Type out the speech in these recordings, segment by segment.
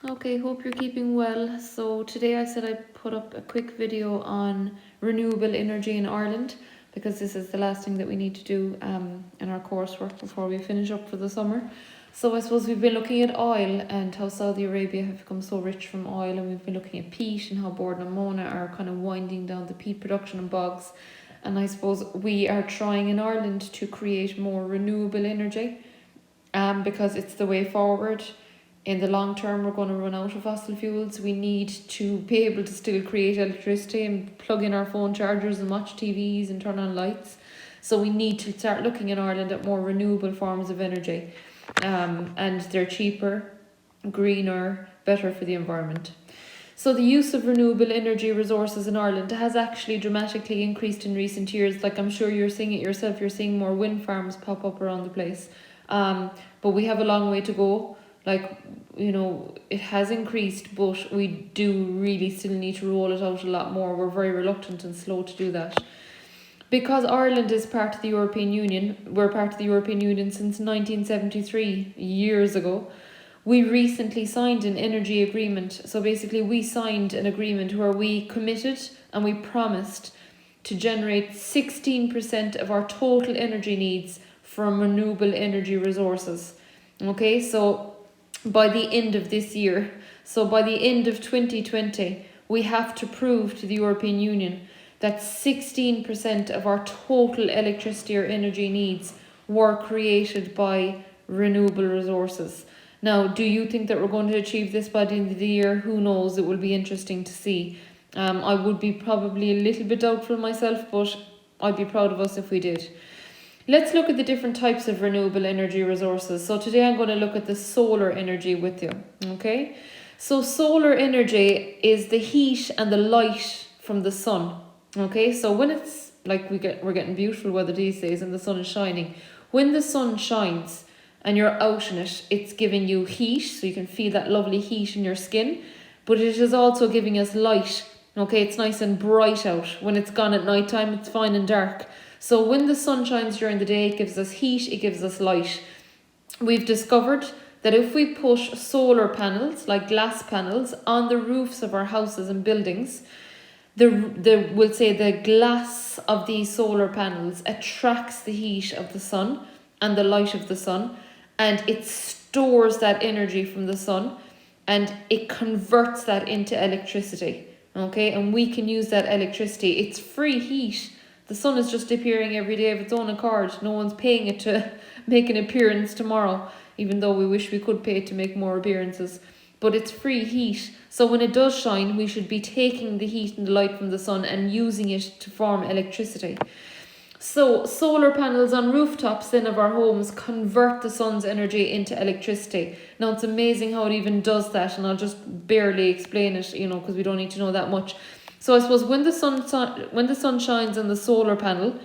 Okay, hope you're keeping well. So today I said I'd put up a quick video on renewable energy in Ireland because this is the last thing that we need to do in our coursework before we finish up for the summer. So I suppose we've been looking at oil and how Saudi Arabia have become so rich from oil, and we've been looking at peat and how Borden and Mona are kind of winding down the peat production and bogs. And I suppose we are trying in Ireland to create more renewable energy because it's the way forward. In the long term, we're going to run out of fossil fuels. We need to be able to still create electricity and plug in our phone chargers and watch TVs and turn on lights. So we need to start looking in Ireland at more renewable forms of energy. And they're cheaper, greener, better for the environment. So the use of renewable energy resources in Ireland has actually dramatically increased in recent years. Like, I'm sure you're seeing it yourself. You're seeing more wind farms pop up around the place. But we have a long way to go. Like, it has increased, but we do really still need to roll it out a lot more. We're very reluctant and slow to do that. Because Ireland is part of the European Union, we're part of the European Union since 1973, years ago. We recently signed an energy agreement. So basically we signed an agreement where we committed and we promised to generate 16% of our total energy needs from renewable energy resources. Okay, so by the end of this year, so by the end of 2020, we have to prove to the European Union that 16% of our total electricity or energy needs were created by renewable resources. Now, do you think that we're going to achieve this by the end of the year? Who knows? It will be interesting to see. I would be probably a little bit doubtful myself, but I'd be proud of us if we did. Let's look at the different types of renewable energy resources. So today I'm going to look at the solar energy with you, okay? So solar energy is the heat and the light from the sun, okay? So when it's like we're getting beautiful weather these days and the sun is shining. When the sun shines and you're out in it, it's giving you heat, so you can feel that lovely heat in your skin, but it is also giving us light, okay? It's nice and bright out. When it's gone at night time, it's fine and dark. So when the sun shines during the day, it gives us heat, it gives us light. We've discovered that if we put solar panels, like glass panels, on the roofs of our houses and buildings, we'll say the glass of these solar panels attracts the heat of the sun and the light of the sun, and it stores that energy from the sun and it converts that into electricity. Okay, and we can use that electricity. It's free heat. The sun is just appearing every day of its own accord. No one's paying it to make an appearance tomorrow, even though we wish we could pay it to make more appearances. But it's free heat. So when it does shine, we should be taking the heat and the light from the sun and using it to form electricity. So solar panels on rooftops then of our homes convert the sun's energy into electricity. Now it's amazing how it even does that, and I'll just barely explain it, because we don't need to know that much. So I suppose when the sun shines on the solar panel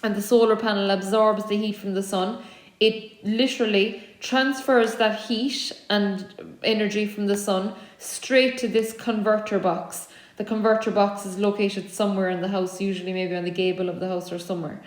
and the solar panel absorbs the heat from the sun, it literally transfers that heat and energy from the sun straight to this converter box. The converter box is located somewhere in the house, usually maybe on the gable of the house or somewhere.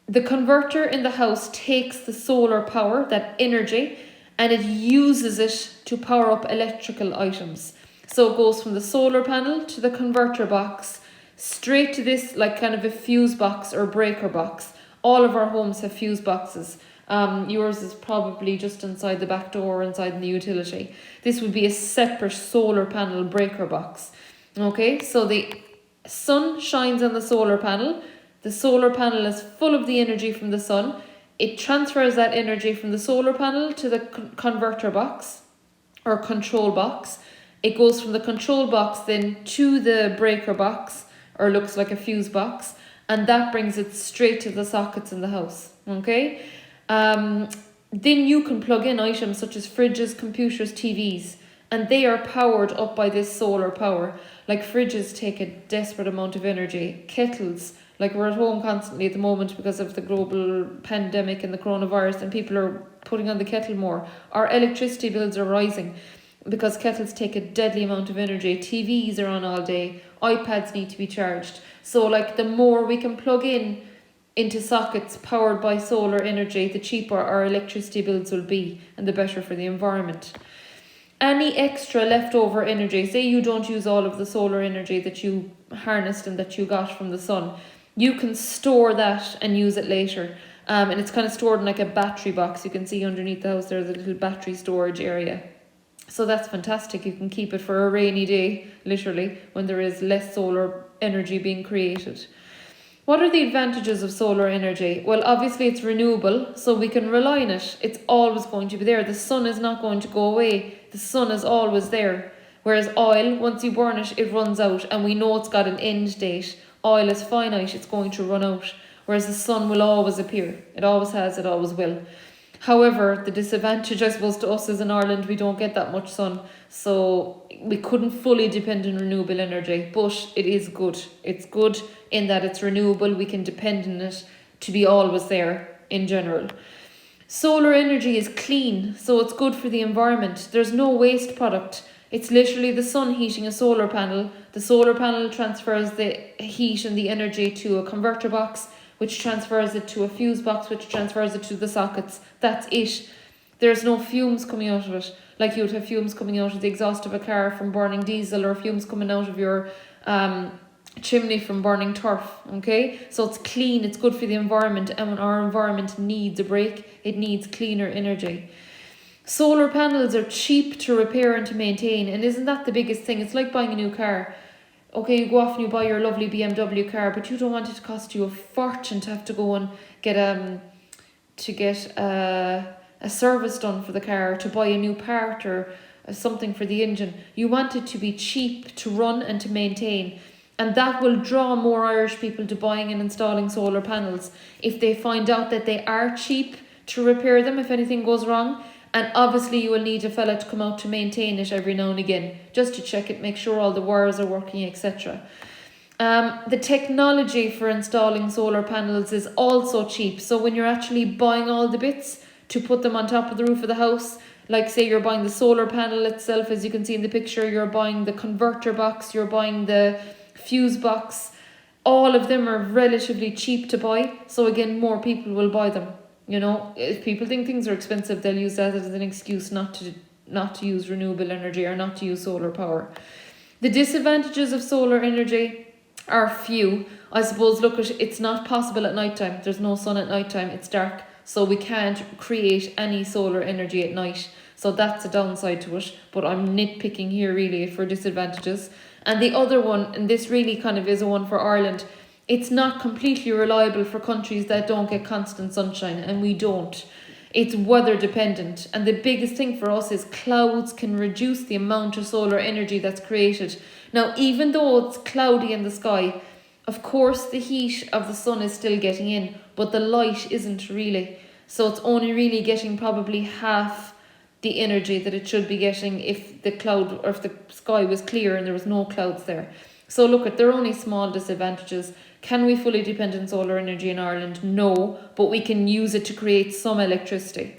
The converter in the house takes the solar power, that energy, and it uses it to power up electrical items. So it goes from the solar panel to the converter box, straight to this like kind of a fuse box or breaker box. All of our homes have fuse boxes. Yours is probably just inside the back door, inside in the utility. This would be a separate solar panel breaker box. Okay, so the sun shines on the solar panel. The solar panel is full of the energy from the sun. It transfers that energy from the solar panel to the converter box or control box. It goes from the control box then to the breaker box, or looks like a fuse box, and that brings it straight to the sockets in the house. Okay, then you can plug in items such as fridges, computers, TVs, and they are powered up by this solar power. Like fridges take a desperate amount of energy. Kettles, like we're at home constantly at the moment because of the global pandemic and the coronavirus, and people are putting on the kettle more. Our electricity bills are rising because kettles take a deadly amount of energy. TVs are on all day. iPads need to be charged. So like the more we can plug in into sockets powered by solar energy, the cheaper our electricity bills will be and the better for the environment. Any extra leftover energy, say you don't use all of the solar energy that you harnessed and that you got from the sun, you can store that and use it later. And it's kind of stored in like a battery box. You can see underneath the house there's a little battery storage area. So that's fantastic. You can keep it for a rainy day, literally, when there is less solar energy being created. What are the advantages of solar energy? Well, obviously it's renewable, so we can rely on it. It's always going to be there. The sun is not going to go away. The sun is always there. Whereas oil, once you burn it, it runs out, and we know it's got an end date. Oil is finite, it's going to run out. Whereas the sun will always appear. It always has, it always will. However, the disadvantage, I suppose, to us is in Ireland, we don't get that much sun. So we couldn't fully depend on renewable energy, but it is good. It's good in that it's renewable. We can depend on it to be always there in general. Solar energy is clean, so it's good for the environment. There's no waste product. It's literally the sun heating a solar panel. The solar panel transfers the heat and the energy to a converter box, which transfers it to a fuse box, which transfers it to the sockets. That's it. There's no fumes coming out of it, like you would have fumes coming out of the exhaust of a car from burning diesel, or fumes coming out of your chimney from burning turf, okay? So it's clean, it's good for the environment, and when our environment needs a break, it needs cleaner energy. Solar panels are cheap to repair and to maintain, and isn't that the biggest thing? It's like buying a new car. Okay, you go off and you buy your lovely BMW car, but you don't want it to cost you a fortune to have to go and get a service done for the car, to buy a new part or something for the engine. You want it to be cheap to run and to maintain. And that will draw more Irish people to buying and installing solar panels if they find out that they are cheap to repair them if anything goes wrong. And obviously you will need a fella to come out to maintain it every now and again, just to check it, make sure all the wires are working, etc. The technology for installing solar panels is also cheap. So when you're actually buying all the bits to put them on top of the roof of the house, like say you're buying the solar panel itself, as you can see in the picture, you're buying the converter box, you're buying the fuse box, all of them are relatively cheap to buy. So again, more people will buy them. You know, if people think things are expensive, they'll use that as an excuse not to use renewable energy or not to use solar power. The disadvantages of solar energy are few. I suppose, look, it's not possible at night time. There's no sun at night time. It's dark. So we can't create any solar energy at night. So that's a downside to it. But I'm nitpicking here really for disadvantages. And the other one, and this really kind of is a one for Ireland, it's not completely reliable for countries that don't get constant sunshine, and we don't. It's weather dependent. And the biggest thing for us is clouds can reduce the amount of solar energy that's created. Now, even though it's cloudy in the sky, of course the heat of the sun is still getting in, but the light isn't really. So it's only really getting probably half the energy that it should be getting if the cloud or if the sky was clear and there was no clouds there. So look, there are only small disadvantages. Can we fully depend on solar energy in Ireland? No, but we can use it to create some electricity.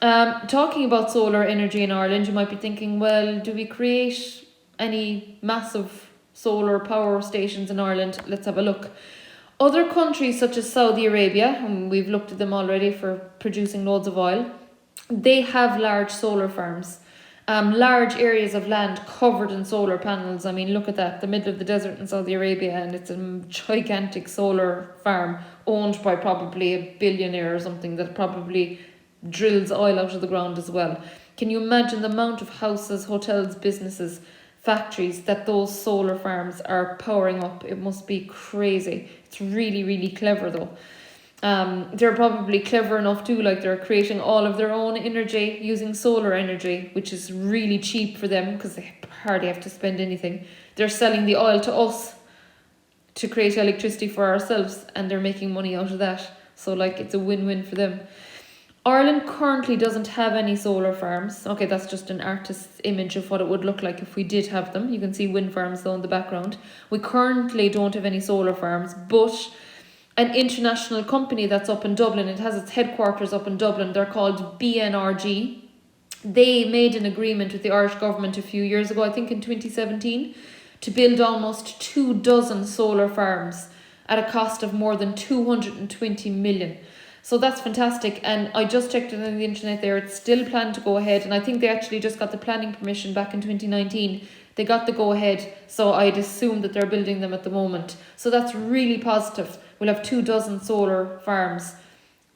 Talking about solar energy in Ireland, you might be thinking, well, do we create any massive solar power stations in Ireland? Let's have a look. Other countries such as Saudi Arabia, and we've looked at them already for producing loads of oil, they have large solar farms. Large areas of land covered in solar panels. I mean, look at that, the middle of the desert in Saudi Arabia, and it's a gigantic solar farm owned by probably a billionaire or something that probably drills oil out of the ground as well. Can you imagine the amount of houses, hotels, businesses, factories that those solar farms are powering up? It must be crazy. It's really, really clever though. They're probably clever enough too, like they're creating all of their own energy using solar energy, which is really cheap for them because they hardly have to spend anything. They're selling the oil to us to create electricity for ourselves, and they're making money out of that. So like it's a win-win for them. Ireland currently doesn't have any solar farms. Okay, that's just an artist's image of what it would look like if we did have them. You can see wind farms though in the background. We currently don't have any solar farms, but an international company that's up in Dublin, it has its headquarters up in Dublin, they're called BNRG. They made an agreement with the Irish government a few years ago, I think in 2017, to build almost 24 solar farms at a cost of more than 220 million. So that's fantastic. And I just checked it on the internet there. It's still planned to go ahead. And I think they actually just got the planning permission back in 2019. They got the go ahead. So I'd assume that they're building them at the moment. So that's really positive. We'll have 24 solar farms,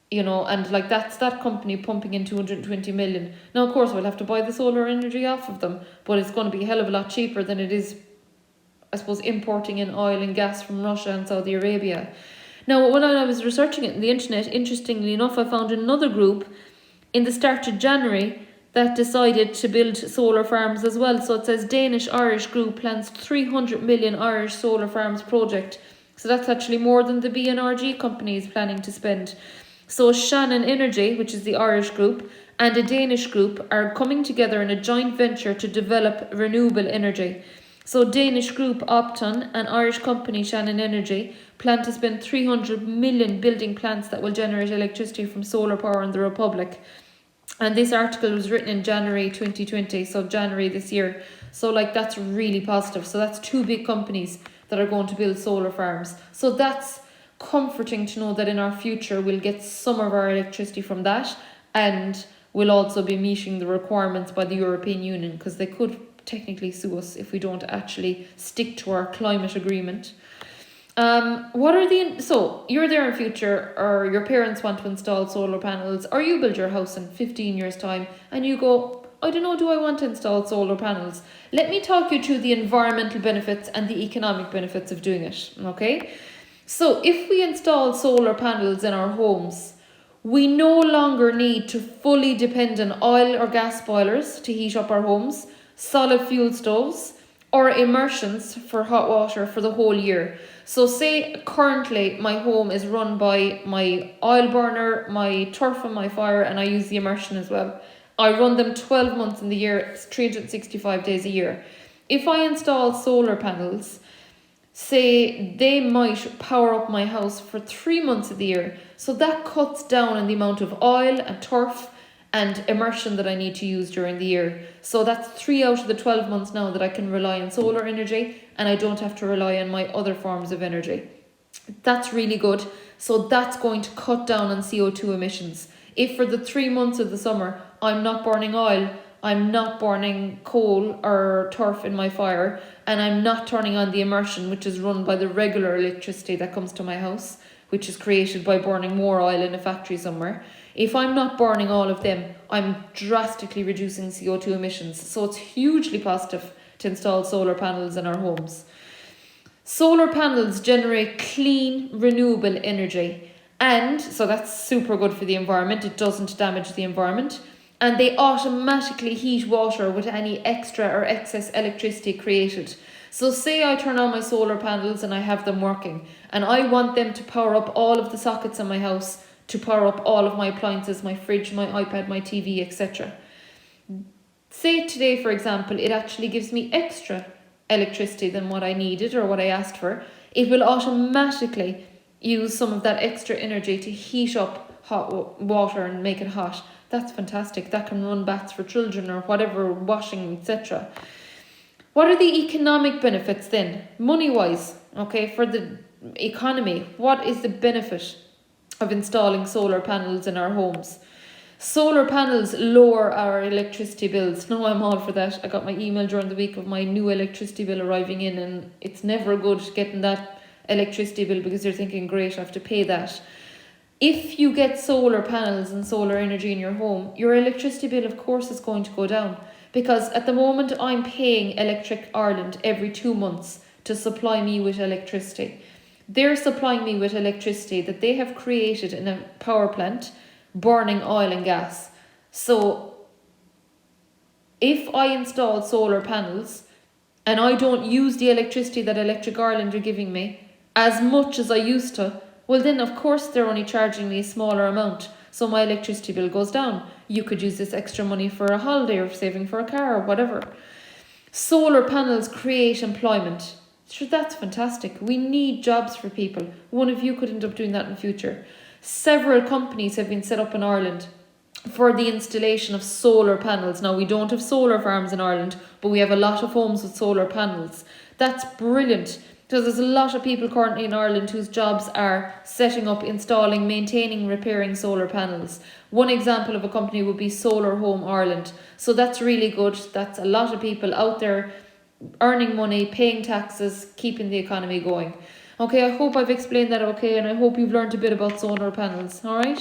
you know, and like that's that company pumping in 220 million. Now, of course, we'll have to buy the solar energy off of them, but it's going to be a hell of a lot cheaper than it is, I suppose, importing in oil and gas from Russia and Saudi Arabia. Now, when I was researching it on the internet, interestingly enough, I found another group in the start of January that decided to build solar farms as well. So it says Danish-Irish group plans 300 million Irish solar farms project. So that's actually more than the BNRG company is planning to spend. So Shannon Energy, which is the Irish group, and a Danish group are coming together in a joint venture to develop renewable energy. So Danish group Opton and Irish company Shannon Energy plan to spend 300 million building plants that will generate electricity from solar power in the Republic. And this article was written in January 2020, so January this year. So like that's really positive. So that's two big companies that are going to build solar farms. So that's comforting to know that in our future we'll get some of our electricity from that, and we'll also be meeting the requirements by the European Union, because they could technically sue us if we don't actually stick to our climate agreement. So you're there in future, or your parents want to install solar panels, or you build your house in 15 years time and you go, I don't know, do I want to install solar panels? Let me talk you through the environmental benefits and the economic benefits of doing it, okay? So if we install solar panels in our homes, we no longer need to fully depend on oil or gas boilers to heat up our homes, solid fuel stoves, or immersions for hot water for the whole year. So say currently my home is run by my oil burner, my turf on my fire, and I use the immersion as well. I run them 12 months in the year, 365 days a year. If I install solar panels, say they might power up my house for 3 months of the year. So that cuts down on the amount of oil and turf and immersion that I need to use during the year. So that's 3 out of the 12 months now that I can rely on solar energy, and I don't have to rely on my other forms of energy. That's really good. So that's going to cut down on CO2 emissions. If for the 3 months of the summer I'm not burning oil, I'm not burning coal or turf in my fire, and I'm not turning on the immersion, which is run by the regular electricity that comes to my house, which is created by burning more oil in a factory somewhere. If I'm not burning all of them, I'm drastically reducing CO2 emissions. So it's hugely positive to install solar panels in our homes. Solar panels generate clean, renewable energy. And so that's super good for the environment. It doesn't damage the environment. And they automatically heat water with any extra or excess electricity created. So say I turn on my solar panels and I have them working, and I want them to power up all of the sockets in my house, to power up all of my appliances, my fridge, my iPad, my TV, etc. Say today, for example, it actually gives me extra electricity than what I needed or what I asked for. It will automatically use some of that extra energy to heat up hot water and make it hot. That's fantastic. That can run baths for children or whatever, washing, etc. What are the economic benefits then? Money-wise, okay, for the economy, what is the benefit of installing solar panels in our homes? Solar panels lower our electricity bills. No, I'm all for that. I got my email during the week of my new electricity bill arriving in, and it's never good getting that electricity bill because you're thinking, great, I have to pay that. If you get solar panels and solar energy in your home, your electricity bill, of course, is going to go down, because at the moment I'm paying Electric Ireland every 2 months to supply me with electricity. They're supplying me with electricity that they have created in a power plant burning oil and gas. So if I install solar panels and I don't use the electricity that Electric Ireland are giving me as much as I used to, well then of course they're only charging me a smaller amount, so my electricity bill goes down. You could use this extra money for a holiday or saving for a car or whatever. Solar panels create employment. Sure, that's fantastic. We need jobs for people. One of you could end up doing that in the future. Several companies have been set up in Ireland for the installation of solar panels. Now, we don't have solar farms in Ireland, but we have a lot of homes with solar panels. That's brilliant. So there's a lot of people currently in Ireland whose jobs are setting up, installing, maintaining, repairing solar panels. One example of a company would be Solar Home Ireland. So that's really good. That's a lot of people out there earning money, paying taxes, keeping the economy going. Okay, I hope I've explained that okay, and I hope you've learned a bit about solar panels. All right.